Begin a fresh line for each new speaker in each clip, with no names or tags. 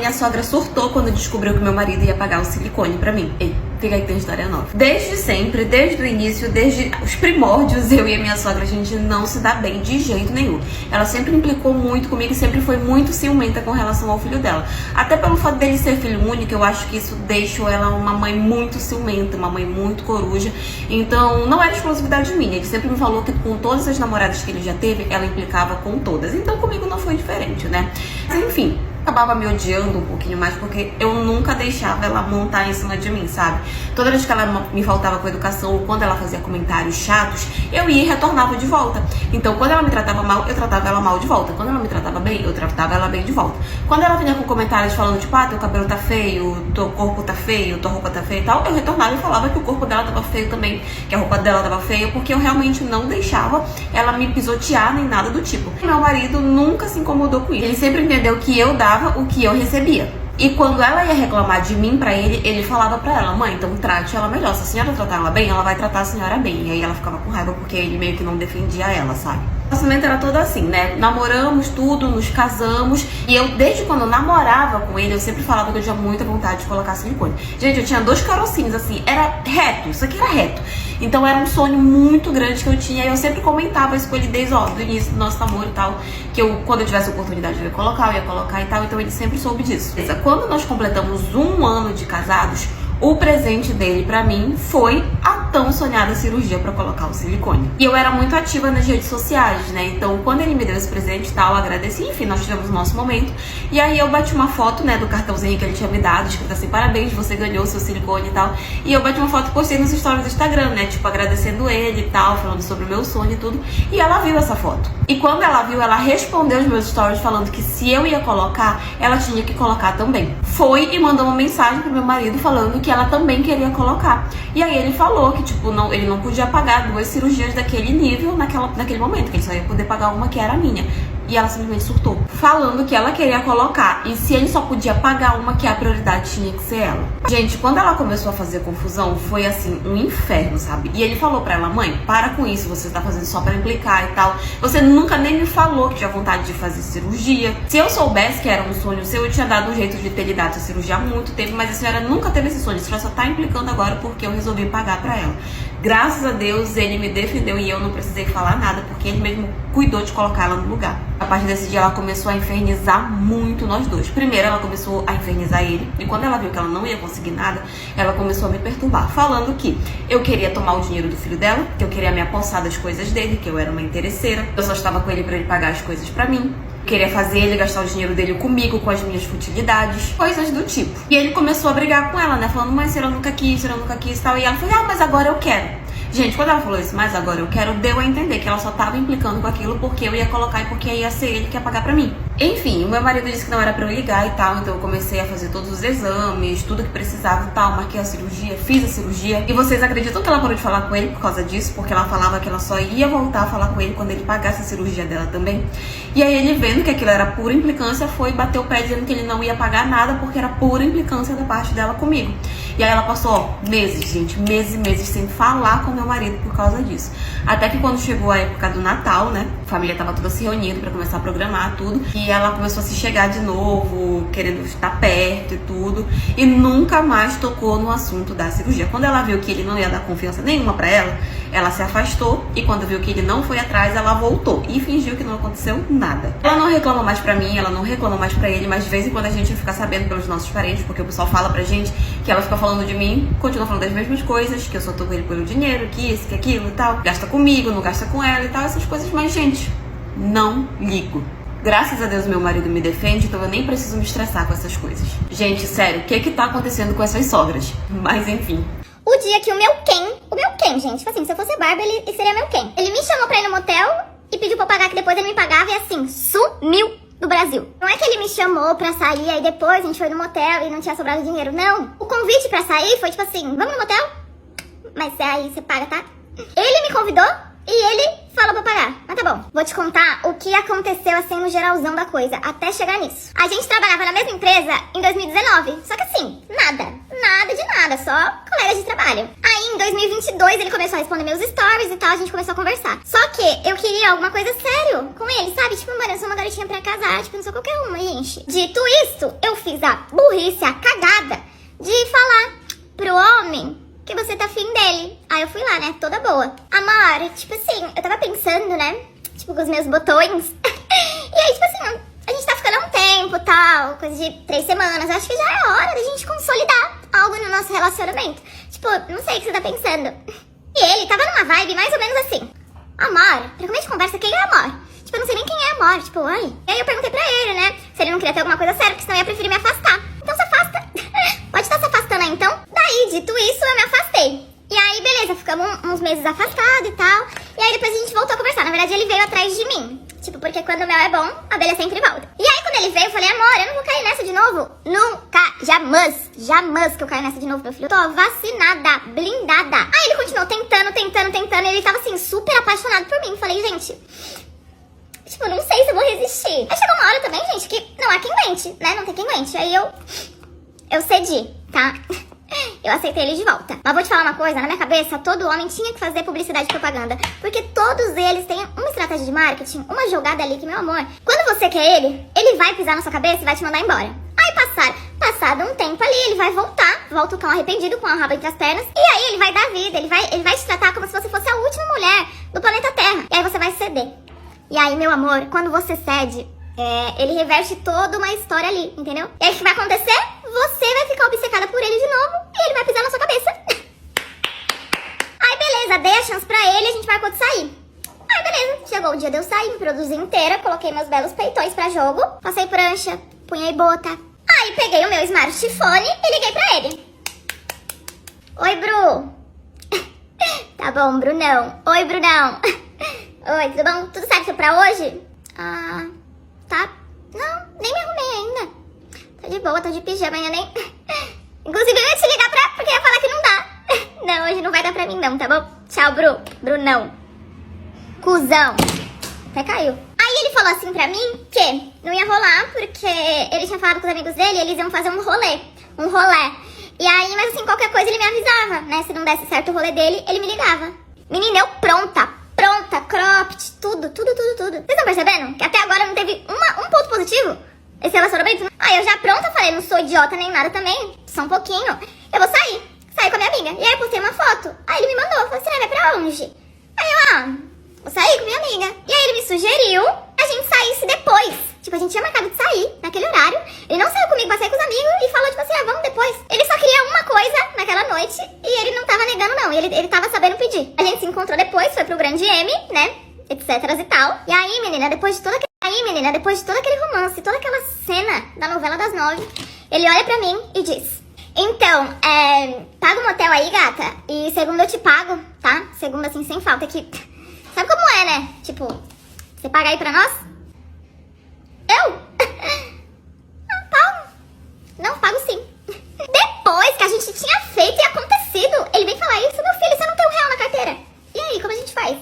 minha sogra surtou quando descobriu que meu marido ia pagar o silicone pra mim. Ei, fica aí que tem história nova. Desde sempre, desde o início, desde os primórdios, eu e a minha sogra, a gente não se dá bem de jeito nenhum. Ela sempre implicou muito comigo e sempre foi muito ciumenta com relação ao filho dela. Até pelo fato dele ser filho único, eu acho que isso deixou ela uma mãe muito ciumenta, uma mãe muito coruja. Então, não era exclusividade minha. Ele sempre me falou que com todas as namoradas que ele já teve, ela implicava com todas. Então, comigo não foi diferente, né? Mas, enfim, acabava me odiando um pouquinho mais porque eu nunca deixava ela montar em cima de mim, sabe? Toda vez que ela me faltava com educação ou quando ela fazia comentários chatos, eu ia e retornava de volta. Então, quando ela me tratava mal, eu tratava ela mal de volta. Quando ela me tratava bem, eu tratava ela bem de volta. Quando ela vinha com comentários falando tipo, teu cabelo tá feio, teu corpo tá feio, tua roupa tá feia e tal, eu retornava e falava que o corpo dela tava feio também, que a roupa dela tava feia, porque eu realmente não deixava ela me pisotear nem nada do tipo. Meu marido nunca se incomodou com isso. Ele sempre entendeu que eu dava o que eu recebia. E quando ela ia reclamar de mim pra ele, ele falava pra ela, mãe, então trate ela melhor. Se a senhora tratar ela bem, ela vai tratar a senhora bem. E aí ela ficava com raiva porque ele meio que não defendia ela, sabe? O relacionamento era todo assim, né? Namoramos tudo, nos casamos. E eu, desde quando eu namorava com ele, eu sempre falava que eu tinha muita vontade de colocar silicone. Gente, eu tinha 2 carocinhos, assim, era reto, isso aqui era reto. Então era um sonho muito grande que eu tinha. E eu sempre comentava isso com ele desde o início do nosso namoro e tal. Que eu, quando eu tivesse oportunidade de eu ia colocar e tal. Então ele sempre soube disso. Quando nós completamos 1 ano de casados, o presente dele pra mim foi a tão sonhada cirurgia pra colocar o silicone. E eu era muito ativa nas redes sociais, né? Então, quando ele me deu esse presente e tal, eu agradeci. Enfim, nós tivemos o nosso momento. E aí eu bati uma foto, né, do cartãozinho que ele tinha me dado, escrito assim, parabéns, você ganhou o seu silicone e tal. E eu bati uma foto e postei nos stories do Instagram, né? Tipo, agradecendo ele e tal, falando sobre o meu sonho e tudo. E ela viu essa foto. E quando ela viu, ela respondeu os meus stories falando que se eu ia colocar, ela tinha que colocar também. Foi e mandou uma mensagem pro meu marido falando que ela também queria colocar. E aí ele falou que, tipo, ele não podia pagar 2 cirurgias daquele nível naquele momento, que ele só ia poder pagar uma que era a minha. E ela simplesmente surtou, falando que ela queria colocar. E se ele só podia pagar uma, que a prioridade tinha que ser ela. Gente, quando ela começou a fazer confusão, foi assim, um inferno, sabe? E ele falou pra ela, mãe, para com isso, você tá fazendo só pra implicar e tal. Você nunca nem me falou que tinha vontade de fazer cirurgia. Se eu soubesse que era um sonho seu, eu tinha dado um jeito de ter lhe dado essa cirurgia há muito tempo. Mas a senhora nunca teve esse sonho, a senhora só tá implicando agora porque eu resolvi pagar pra ela. Graças a Deus, ele me defendeu e eu não precisei falar nada, porque ele mesmo cuidou de colocar ela no lugar. A partir desse dia, ela começou a infernizar muito nós dois. Primeiro, ela começou a infernizar ele, e quando ela viu que ela não ia conseguir nada, ela começou a me perturbar, falando que eu queria tomar o dinheiro do filho dela, que eu queria me apossar das coisas dele, que eu era uma interesseira, eu só estava com ele pra ele pagar as coisas pra mim. Queria fazer ele gastar o dinheiro dele comigo, com as minhas futilidades, coisas do tipo. E ele começou a brigar com ela, né? Falando, mas eu nunca quis e tal. E ela falou, mas agora eu quero. Gente, quando ela falou isso, mas agora eu quero, deu a entender que ela só tava implicando com aquilo porque eu ia colocar e porque ia ser ele que ia pagar pra mim. Enfim, o meu marido disse que não era pra eu ligar e tal, então eu comecei a fazer todos os exames, tudo que precisava e tal, marquei a cirurgia, fiz a cirurgia. E vocês acreditam que ela parou de falar com ele por causa disso? Porque ela falava que ela só ia voltar a falar com ele quando ele pagasse a cirurgia dela também. E aí ele, vendo que aquilo era pura implicância, foi bater o pé dizendo que ele não ia pagar nada porque era pura implicância da parte dela comigo. E aí ela passou, meses, gente, meses e meses sem falar com meu marido por causa disso. Até que quando chegou a época do Natal, né, a família tava toda se reunindo pra começar a programar tudo. E ela começou a se chegar de novo, querendo estar perto e tudo. E nunca mais tocou no assunto da cirurgia. Quando ela viu que ele não ia dar confiança nenhuma pra ela se afastou. E quando viu que ele não foi atrás, ela voltou. E fingiu que não aconteceu nada. Ela não reclama mais pra mim, ela não reclama mais pra ele. Mas de vez em quando a gente fica sabendo pelos nossos parentes, porque o pessoal fala pra gente que ela fica falando de mim, continua falando das mesmas coisas, que eu só tô com ele pelo dinheiro, que isso, que aquilo e tal. Gasta comigo, não gasta com ela e tal, essas coisas. Mas, gente, não ligo. Graças a Deus meu marido me defende, então eu nem preciso me estressar com essas coisas. Gente, sério, o que tá acontecendo com essas sogras? Mas enfim.
O dia que o meu Ken, gente, tipo assim, se eu fosse Barbie, ele seria meu Ken. Ele me chamou pra ir no motel e pediu pra eu pagar, que depois ele me pagava e assim, sumiu do Brasil. Não é que ele me chamou pra sair, aí depois a gente foi no motel e não tinha sobrado dinheiro, não. O convite pra sair foi tipo assim, vamos no motel? Mas aí você paga, tá? Ele me convidou E ele falou pra pagar. Mas tá bom, vou te contar o que aconteceu assim no geralzão da coisa, até chegar nisso. A gente trabalhava na mesma empresa em 2019, só que assim, nada de nada, só colegas de trabalho. Aí em 2022 ele começou a responder meus stories e tal, a gente começou a conversar. Só que eu queria alguma coisa sério com ele, sabe? Tipo, mano, eu sou uma garotinha pra casar, tipo, não sou qualquer uma, gente. Dito isso, eu fiz a burrice, a cagada de falar pro homem que você tá afim dele. Aí eu fui lá, né, toda boa. Amor, tipo assim, eu tava pensando, né, tipo, com os meus botões. E aí, tipo assim, a gente tá ficando há um tempo, tal, coisa de 3 semanas. Acho que já é hora da gente consolidar algo no nosso relacionamento. Tipo, não sei o que você tá pensando. E ele tava numa vibe mais ou menos assim. Amor, pra começo de conversa, quem é amor? Tipo, eu não sei nem quem é amor, tipo, ai. E aí eu perguntei pra ele, né, se ele não queria ter alguma coisa séria, porque senão eu ia preferir me afastar. Então se afasta. Pode estar se afastando aí, então. Daí, dito isso, eu me afastei. E aí, beleza, ficamos uns meses afastados e tal. E aí depois a gente voltou a conversar. Na verdade, ele veio atrás de mim. Tipo, porque quando o mel é bom, a abelha sempre volta. E aí, quando ele veio, eu falei, amor, eu não vou cair nessa de novo. Nunca, jamais que eu caio nessa de novo, meu filho. Eu tô vacinada, blindada. Aí ele continuou tentando. E ele tava, assim, super apaixonado por mim. Falei, gente, tipo, não sei se eu vou resistir. Aí chegou uma hora também, gente, que não há quem aguente, né? Não tem quem aguente. Aí eu cedi, tá? Eu aceitei ele de volta. Mas vou te falar uma coisa, na minha cabeça, todo homem tinha que fazer publicidade e propaganda. Porque todos eles têm uma estratégia de marketing, uma jogada ali que, meu amor, quando você quer ele vai pisar na sua cabeça e vai te mandar embora. Aí passado um tempo ali, ele vai volta o cão arrependido com a raba entre as pernas. E aí ele vai dar vida, ele vai te tratar como se você fosse a última mulher do planeta Terra. E aí você vai ceder. E aí, meu amor, quando você cede, ele reverte toda uma história ali, entendeu? E aí o que vai acontecer? Você vai ficar obcecada por ele de novo e ele vai pisar na sua cabeça. Aí beleza, dei a chance pra ele e a gente marcou de sair. Aí beleza, chegou o dia de eu sair, me produzi inteira, coloquei meus belos peitões pra jogo, passei prancha, punhei bota. Aí peguei o meu smartphone e liguei pra ele. Oi, Bru. Tá bom, Brunão. Oi, Brunão. Oi, tudo bom? Tudo certo pra hoje? Ah, tá. Não, nem me arrumei ainda. Tô de boa, tô de pijama ainda nem... Inclusive eu ia te ligar porque eu ia falar que não dá. Não, hoje não vai dar pra mim não, tá bom? Tchau, Brunão. Cusão. Até caiu. Aí ele falou assim pra mim que não ia rolar porque ele tinha falado com os amigos dele e eles iam fazer um rolê. E aí, mas assim, qualquer coisa ele me avisava, né? Se não desse certo o rolê dele, ele me ligava. Menina, eu pronta, cropped, tudo. Vocês estão percebendo? Que até agora não teve um ponto positivo esse relacionamento? Aí eu já pronta, falei, não sou idiota nem nada também, só um pouquinho. Eu vou sair com a minha amiga. E aí eu postei uma foto. Aí ele me mandou, falou, você vai pra onde? Aí eu, vou sair com minha amiga. E aí ele me sugeriu a gente saísse depois. Tipo, a gente tinha marcado de sair naquele horário. Ele não saiu comigo pra sair com os amigos e falou, tipo assim, vamos depois. Ele só queria uma coisa naquela noite e ele não tava negando, não. Ele tava sabendo pedir. A gente se encontrou depois, foi pro Grande M, né? Etc e tal. E aí, menina, depois de todo aquele romance, toda aquela cena da novela das 9, ele olha pra mim e diz, então, paga um motel aí, gata, e segundo eu te pago, tá? Segundo, assim, sem falta, que... Sabe como é, né? Tipo, você paga aí pra nós? Eu? Pago. Não, pago sim. Depois que a gente tinha feito e acontecido, ele vem falar isso, meu filho, você não tem R$1 na carteira. E aí, como a gente faz?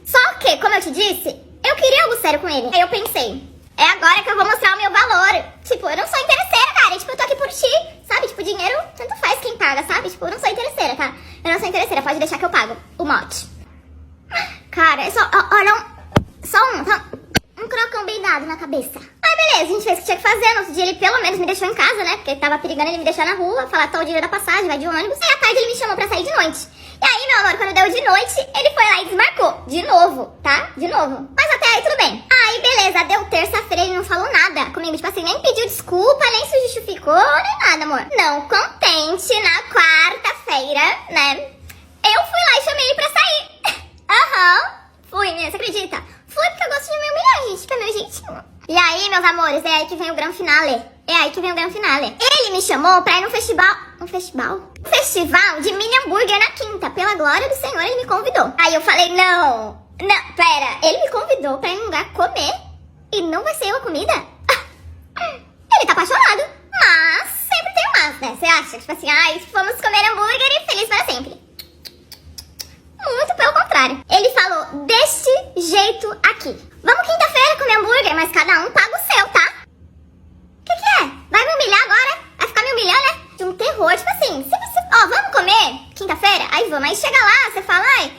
Só que, como eu te disse, eu queria algo sério com ele. Aí eu pensei, é agora que eu vou mostrar o meu valor. Tipo, eu não sou interesseira, cara. Tipo, eu tô aqui por ti, sabe? Tipo, dinheiro, tanto faz quem paga, sabe? Tipo, eu não sou interesseira, tá? Eu não sou interesseira, pode deixar que eu pago o mote. Cara, é só, olha, só um crocão bem dado na cabeça. Aí beleza, a gente fez o que tinha que fazer. No outro dia ele pelo menos me deixou em casa, né? Porque ele tava perigando ele me deixar na rua, falar tal dia da passagem, vai de ônibus. Aí à tarde ele me chamou pra sair de noite. E aí, meu amor, quando deu de noite, ele foi lá e desmarcou. De novo, tá? De novo. Mas até aí tudo bem. Aí, beleza, deu terça-feira, ele não falou nada comigo. Tipo assim, nem pediu desculpa, nem se justificou, nem nada, amor. Não contente, na quarta-feira, né? Eu fui lá e chamei ele pra sair. Fui, né? Você acredita? Fui porque eu gosto de me humilhar, gente, que é meu jeitinho. E aí, meus amores, é aí que vem o grande finale. Ele me chamou pra ir num festival. Um festival de mini hambúrguer na quinta. Pela glória do Senhor, ele me convidou. Aí eu falei, não, pera. Ele me convidou pra ir num lugar comer e não vai ser eu a comida? Ele tá apaixonado. Mas sempre tem um mas, né? Você acha? Tipo assim, vamos comer hambúrguer e feliz para sempre. Muito pelo contrário. Ele falou, você fala, ai,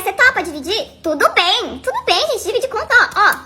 você topa dividir? Tudo bem, gente, dividir conta, ó,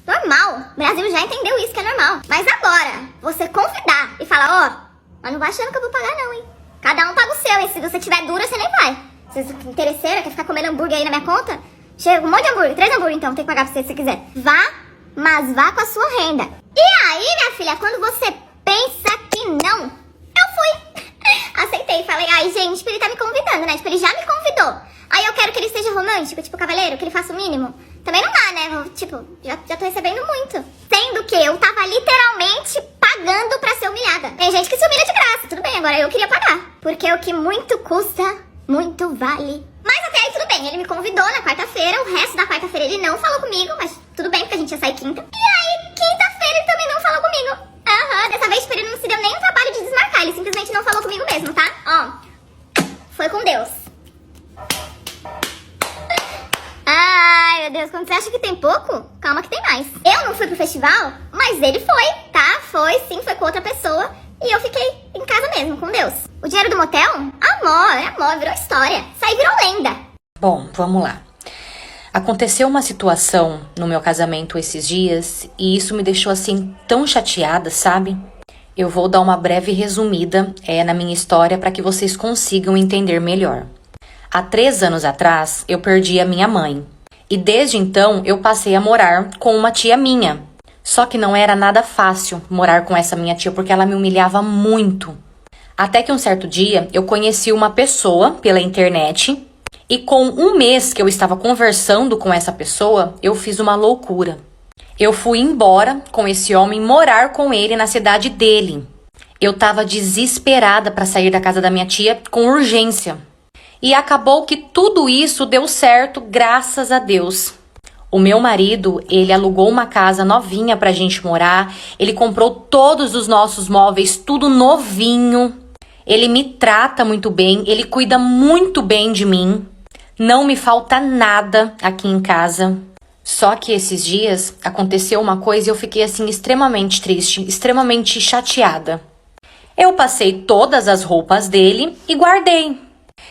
normal. O Brasil já entendeu isso, que é normal. Mas agora, você convidar e falar, mas não vai achando que eu vou pagar não, hein? Cada um paga o seu, hein? Se você tiver dura, você nem vai. Se você é interesseira, quer ficar comendo hambúrguer aí na minha conta, chega um monte de hambúrguer, 3 hambúrguer então, tem que pagar pra você se quiser. Vá, mas vá com a sua renda. E aí, minha filha, quando você pensa que não, eu fui. Aceitei, falei, ai, gente, ele tá me convidando, né? Tipo, ele já me convidou. Aí eu quero que ele seja romântico, tipo, cavaleiro, que ele faça o mínimo. Também não dá, né? Tipo, já tô recebendo muito. Sendo que eu tava literalmente pagando pra ser humilhada. Tem gente que se humilha de graça, tudo bem, agora eu queria pagar. Porque o que muito custa, muito vale. Mas até aí tudo bem, ele me convidou na quarta-feira, o resto da quarta-feira ele não falou comigo, mas tudo bem, porque a gente ia sair quinta. E aí, quinta-feira ele também não falou comigo. Dessa vez, tipo, ele não se deu nem o trabalho de desmarcar, ele simplesmente não falou comigo mesmo, tá? Ó, foi com Deus. Ai, meu Deus, quando você acha que tem pouco, calma que tem mais. Eu não fui pro festival, mas ele foi, tá? Foi sim, foi com outra pessoa. E eu fiquei em casa mesmo, com Deus. O dinheiro do motel? Amor, virou história. Isso aí virou lenda.
Bom, vamos lá. Aconteceu uma situação no meu casamento esses dias e isso me deixou assim tão chateada, sabe? Eu vou dar uma breve resumida na minha história para que vocês consigam entender melhor. Há 3 anos atrás, eu perdi a minha mãe. E desde então, eu passei a morar com uma tia minha. Só que não era nada fácil morar com essa minha tia, porque ela me humilhava muito. Até que um certo dia, eu conheci uma pessoa pela internet. E com 1 mês que eu estava conversando com essa pessoa, eu fiz uma loucura. Eu fui embora com esse homem, morar com ele na cidade dele. Eu estava desesperada para sair da casa da minha tia com urgência. E acabou que tudo isso deu certo, graças a Deus. O meu marido, ele alugou uma casa novinha pra gente morar. Ele comprou todos os nossos móveis, tudo novinho. Ele me trata muito bem, ele cuida muito bem de mim. Não me falta nada aqui em casa. Só que esses dias aconteceu uma coisa e eu fiquei assim extremamente triste, extremamente chateada. Eu passei todas as roupas dele e guardei.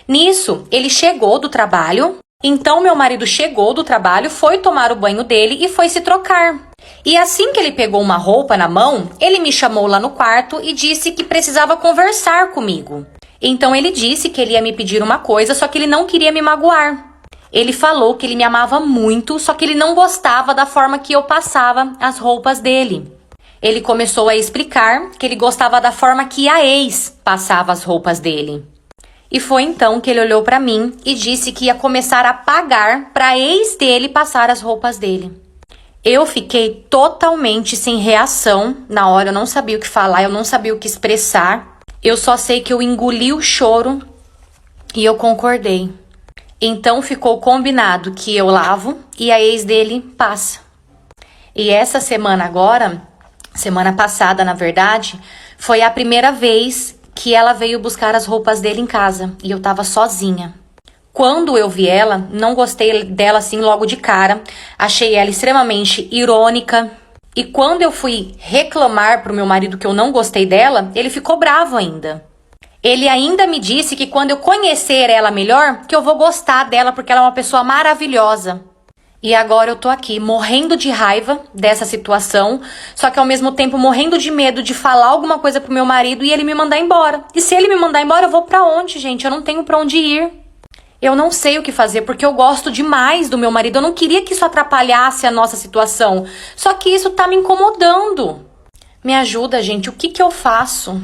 Nisso, ele chegou do trabalho, então meu marido chegou do trabalho, foi tomar o banho dele e foi se trocar. E assim que ele pegou uma roupa na mão, ele me chamou lá no quarto e disse que precisava conversar comigo. Então ele disse que ele ia me pedir uma coisa, só que ele não queria me magoar. Ele falou que ele me amava muito, só que ele não gostava da forma que eu passava as roupas dele. Ele começou a explicar que ele gostava da forma que a ex passava as roupas dele. E foi então que ele olhou pra mim e disse que ia começar a pagar pra ex dele passar as roupas dele. Eu fiquei totalmente sem reação. Na hora eu não sabia o que falar, eu não sabia o que expressar. Eu só sei que eu engoli o choro e eu concordei. Então ficou combinado que eu lavo e a ex dele passa. E essa semana agora, semana passada na verdade, foi a primeira vez que ela veio buscar as roupas dele em casa e eu tava sozinha. Quando eu vi ela, não gostei dela assim logo de cara, achei ela extremamente irônica. E quando eu fui reclamar pro meu marido que eu não gostei dela, ele ficou bravo ainda. Ele ainda me disse que quando eu conhecer ela melhor, que eu vou gostar dela porque ela é uma pessoa maravilhosa. E agora eu tô aqui morrendo de raiva dessa situação, só que ao mesmo tempo morrendo de medo de falar alguma coisa pro meu marido e ele me mandar embora. E se ele me mandar embora, eu vou pra onde, gente? Eu não tenho pra onde ir. Eu não sei o que fazer porque eu gosto demais do meu marido. Eu não queria que isso atrapalhasse a nossa situação. Só que isso tá me incomodando. Me ajuda, gente. O que eu faço?